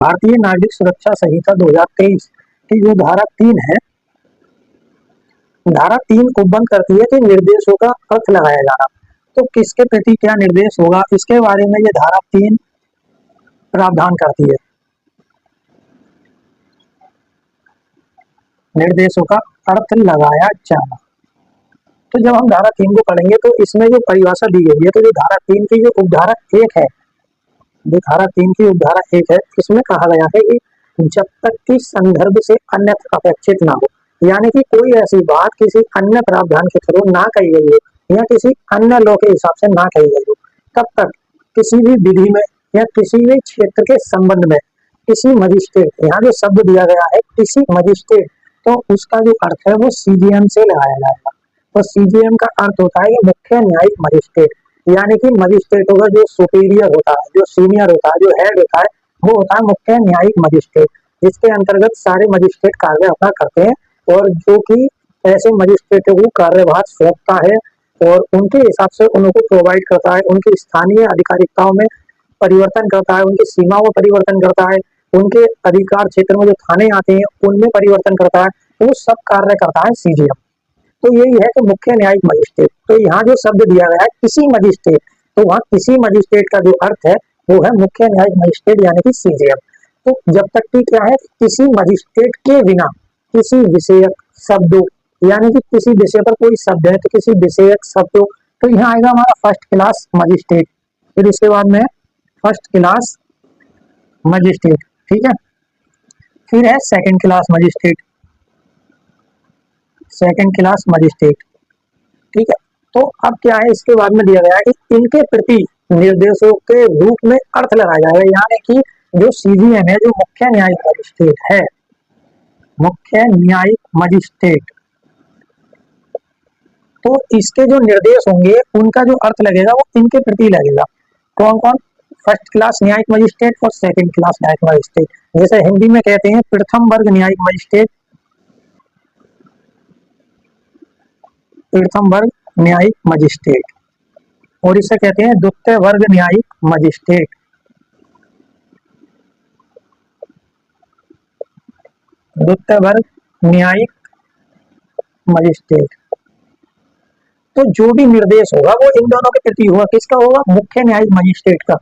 भारतीय नागरिक सुरक्षा संहिता 2023 की जो धारा 3 है, धारा 3 उपबंध करती है कि निर्देशों का अर्थ लगाया जाना। तो किसके प्रति क्या निर्देश होगा, इसके बारे में ये धारा 3 प्रावधान करती है। निर्देशों का अर्थ लगाया जाना। तो जब हम धारा 3 को पढ़ेंगे तो इसमें जो परिभाषा दी गई है, तो जो धारा 3 की जो उपधारा 1 है, जो धारा 3 की उपधारा 1 है, इसमें कहा गया है कि जब तक कि संदर्भ से अन्यथा अपेक्षित ना हो, यानी कि कोई ऐसी बात किसी अन्य प्रावधान के थ्रू ना कही गई हो या किसी अन्य लॉ के हिसाब से ना कही गई हो, तब तक किसी भी विधि में या किसी भी क्षेत्र के संबंध में किसी मजिस्ट्रेट, यहाँ जो शब्द दिया गया है किसी मजिस्ट्रेट, तो उसका जो अर्थ है वो सीजीएम से लगाया जाएगा। तो सीजीएम का अर्थ होता है मुख्य न्यायिक मजिस्ट्रेट, यानी कि मजिस्ट्रेटों का जो सुपीरियर होता है, जो सीनियर होता है, जो हेड होता है, वो होता है मुख्य न्यायिक मजिस्ट्रेट, जिसके अंतर्गत सारे मजिस्ट्रेट कार्य अपना करते हैं और जो कि ऐसे मजिस्ट्रेटों को कार्यभार सौंपता है और उनके हिसाब से उनको प्रोवाइड करता है, उनकी स्थानीय अधिकारिकताओं में परिवर्तन करता है, उनकी सीमाओं में परिवर्तन करता है, उनके अधिकार क्षेत्र में जो थाने आते हैं उनमें परिवर्तन करता है, वो सब कार्य करता है सीजीएम। तो यही है कि मुख्य न्यायिक मजिस्ट्रेट। तो यहाँ जो शब्द दिया गया है किसी मजिस्ट्रेट, तो वहाँ किसी मजिस्ट्रेट का जो अर्थ है वो है मुख्य न्यायिक मजिस्ट्रेट यानी कि सीजीएम। तो जब तक कि क्या है, किसी मजिस्ट्रेट के बिना किसी विषयक शब्दों, यानी कि किसी विषय पर कोई शब्द है तो किसी विषयक शब्दों, तो यहाँ आएगा हमारा फर्स्ट क्लास मजिस्ट्रेट, फिर इसके बाद में फर्स्ट क्लास मजिस्ट्रेट, ठीक है, फिर है second class magistrate, second class magistrate, ठीक है। तो अब क्या है, इसके बाद में दिया गया है कि इनके प्रति निर्देशों के रूप में अर्थ लगाया जाएगा, यानी कि जो सीजीएम है, जो मुख्य न्यायिक मजिस्ट्रेट है, मुख्य न्यायिक मजिस्ट्रेट, तो इसके जो निर्देश होंगे उनका जो अर्थ लगेगा वो इनके प्रति लगेगा। कौन कौन? फर्स्ट क्लास न्यायिक मजिस्ट्रेट और सेकंड क्लास न्यायिक मजिस्ट्रेट, जैसे हिंदी में कहते हैं प्रथम वर्ग न्यायिक मजिस्ट्रेट, प्रथम वर्ग न्यायिक मजिस्ट्रेट, और इसे कहते हैं द्वितीय वर्ग न्यायिक मजिस्ट्रेट, द्वितीय वर्ग न्यायिक मजिस्ट्रेट। तो जो भी निर्देश होगा वो इन दोनों के प्रति होगा, किसका होगा? मुख्य न्यायिक मजिस्ट्रेट का।